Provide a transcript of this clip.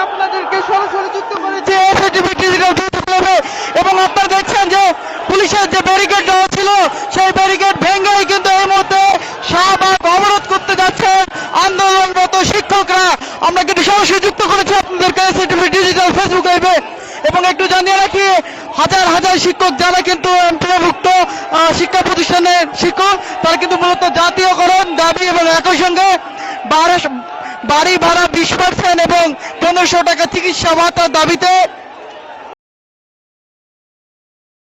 আপনাদেরকে সরাসরি যুক্ত করেছে এসএটিভি ডিজিটাল ক্লাবে এবং আপনারা দেখছেন যে পুলিশের যে ব্যারিকেড দেওয়া ছিল সেই ব্যারিকেড ভেঙেই কিন্তু এই মুহূর্তে শাহবাগ অবরোধ করতে যাচ্ছে আন্দোলনরত শিক্ষকরা। আমরা কিন্তু সরাসরি যুক্ত করেছি আপনাদেরকে এসএটিভি ডিজিটাল ফেসবুক লাইভে এবং একটু জানিয়ে রাখি হাজার হাজার শিক্ষক যারা কিন্তু এমপিওভুক্ত শিক্ষা প্রতিষ্ঠানের শিক্ষক তারা কিন্তু মূলত জাতীয়করণ দাবি এবং একই সঙ্গে বাড়ি ভাড়া 20% এবং 1500 টাকা চিকিৎসা ভাতার দাবিতে